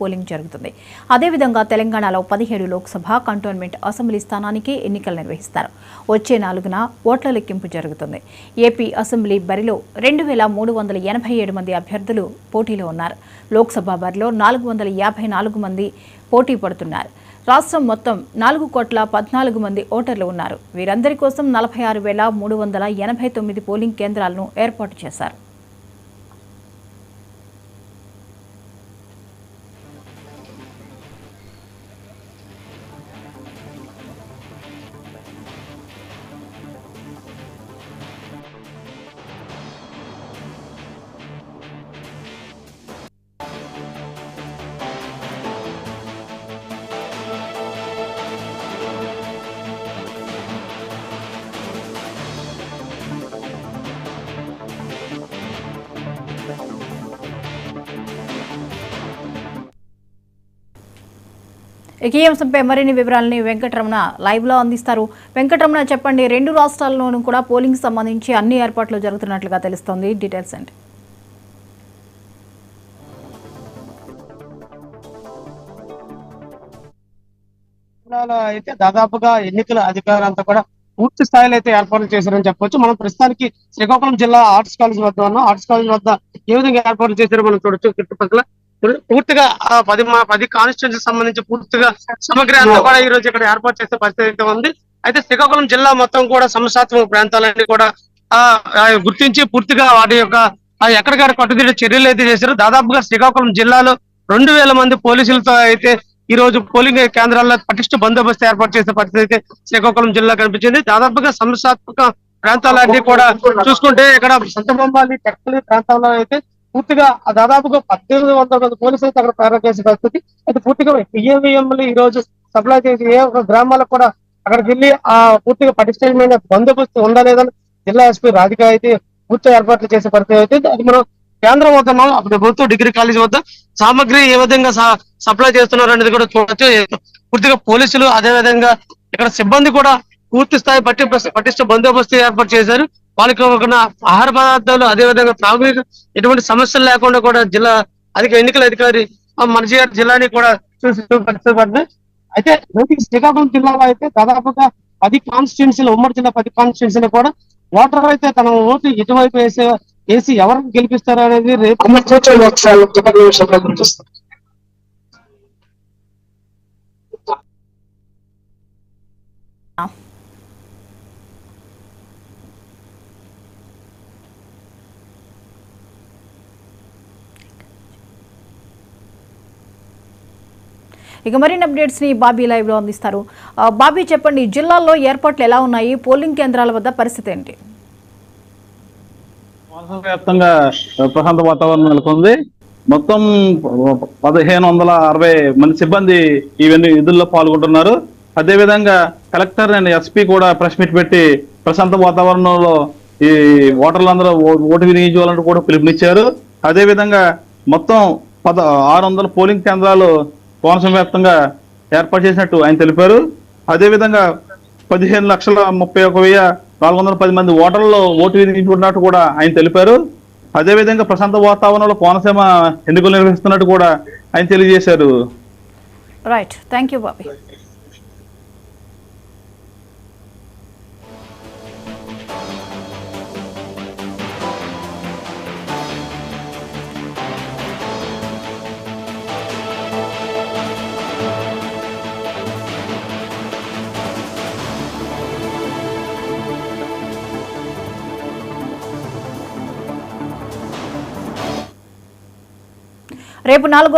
Polling జరుగుతుంది. అదేవిధంగా తెలంగాణలో 17 లోక్సభ కంటోన్మెంట్ అసెంబ్లీ స్థానానికి ఎన్నికలు నిర్వహిస్తారు. వచ్చే 4న ఓట్ల లెక్కింపు జరుగుతుంది. ఏపీ అసెంబ్లీ బరిలో 2387 మంది అభ్యర్థులు పోటీలో ఉన్నారు. లోక్సభ బరిలో 454 మంది పోటీ పడుతున్నారు. రాష్ట్రం మొత్తం 4,14 మంది ఓటర్లు ఉన్నారు. వీరందరి కోసం 46,389 పోలింగ్ కేంద్రాలను ఏర్పాటు చేశారు. ఈ అంశంపై మరిన్ని వివరాలని వెంకటరమణ లైవ్ లో అందిస్తారు. వెంకటరమణ, చెప్పండి, 2 రాష్ట్రాల్లోనూ కూడా పోలింగ్ సంబంధించి అన్ని ఏర్పాట్లు జరుగుతున్నట్లుగా తెలుస్తోంది. డీటెయిల్స్ ఏంటి? అయితే దాదాపుగా ఎన్నికల అధికారులంతా కూడా పూర్తి స్థాయిలో అయితే ఏర్పాట్లు చేశారని చెప్పొచ్చు. మనం ప్రస్తుతానికి శ్రీకాకుళం జిల్లా ఆర్ట్స్ కాలేజ్ వద్ద ఉన్నాం. ఆర్ట్స్ కాలేజ్ వద్ద ఏ విధంగా ఏర్పాట్లు చేశారో మనం చూడొచ్చు. చుట్టుపక్కల పూర్తిగా 10 కాన్స్టిట్యూన్సీ సంబంధించి పూర్తిగా సమగ్ర అంతా కూడా ఈ రోజు ఇక్కడ ఏర్పాటు చేసే పరిస్థితి అయితే ఉంది. అయితే శ్రీకాకుళం జిల్లా మొత్తం కూడా సమస్యాత్మక ప్రాంతాలన్నీ కూడా గుర్తించి పూర్తిగా వాటి యొక్క ఎక్కడికక్కడ కట్టుదిట్ట చర్యలు అయితే చేశారు. దాదాపుగా శ్రీకాకుళం జిల్లాలో 2000 మంది పోలీసులతో అయితే ఈ రోజు పోలింగ్ కేంద్రాల్లో పటిష్ట బందోబస్తు ఏర్పాటు చేసే పరిస్థితి అయితే శ్రీకాకుళం జిల్లా కనిపించింది. దాదాపుగా సమస్యాత్మక ప్రాంతాలన్నీ కూడా చూసుకుంటే ఇక్కడ సంతబొమ్మాలి టెక్కలి ప్రాంతాల్లో అయితే పూర్తిగా దాదాపుగా 1800 మంది పోలీసులు అయితే అక్కడ ప్రయాణం చేసే పరిస్థితి అయితే పూర్తిగా ఈవీఎంలు ఈ రోజు సప్లై చేసి ఏ ఒక్క గ్రామాలకు కూడా అక్కడికి వెళ్ళి పూర్తిగా పటిష్టమైన బందోబస్తు ఉందా లేదని జిల్లా ఎస్పీ రాధిక అయితే పూర్తి ఏర్పాట్లు చేసే పరిస్థితి అయితే అది మనం కేంద్రం వద్ద ప్రభుత్వ డిగ్రీ కాలేజ్ వద్ద సామగ్రి ఏ విధంగా సప్లై చేస్తున్నారు అనేది కూడా చూడొచ్చు. పూర్తిగా పోలీసులు అదే విధంగా ఇక్కడ సిబ్బంది కూడా పూర్తి స్థాయి పటిష్ట బందోబస్తు ఏర్పాటు చేశారు. వాళ్ళకి ఆహార పదార్థాలు అదే విధంగా త్రాగునీరు ఎటువంటి సమస్యలు లేకుండా కూడా జిల్లా ఎన్నికల అధికారి మన జిల్లాని కూడా చూసి పరిస్థితి పడింది. అయితే శ్రీకాకుళం జిల్లాలో అయితే దాదాపుగా 10 కాన్స్టిట్యున్సీలు ఉమ్మడి జిల్లా 10 కాన్స్టిట్యున్సీలు కూడా ఓటర్ అయితే తన ఓటు ఎటువైపు వేసి ఎవరికి గెలిపిస్తారు అనేది రేపు ఇక మరిన్ని అప్డేట్స్ ని బాబీ లైవ్ లో అందిస్తారు. బాబీ, చెప్పండి, జిల్లాల్లో ఏర్పాట్లు ఎలా ఉన్నాయి? పోలింగ్ కేంద్రాల వద్ద పరిస్థితి ఏంటి? వ్యాప్తంగా ప్రశాంత వాతావరణం నెలకొంది. మొత్తం 1560 మంది సిబ్బంది ఇవన్నీ విధుల్లో పాల్గొంటున్నారు. అదేవిధంగా కలెక్టర్ అండ్ ఎస్పీ కూడా ప్రెస్ మీట్ పెట్టి ప్రశాంత వాతావరణంలో ఈ ఓటర్లందరూ ఓటు వినియోగించాలంటూ కూడా పిలుపునిచ్చారు. అదేవిధంగా మొత్తం 600 పోలింగ్ కేంద్రాలు కోనసీమ వ్యాప్తంగా ఏర్పాటు చేసినట్టు ఆయన తెలిపారు. అదేవిధంగా 15,31,410 మంది ఓటర్లలో ఓటు వినియోగించుకున్నట్టు కూడా ఆయన తెలిపారు. అదేవిధంగా ప్రశాంత వాతావరణంలో కోనసీమ ఎన్నికలు నిర్వహిస్తున్నట్టు కూడా ఆయన తెలియజేశారు. Right, thank you Bobby. రేపు 4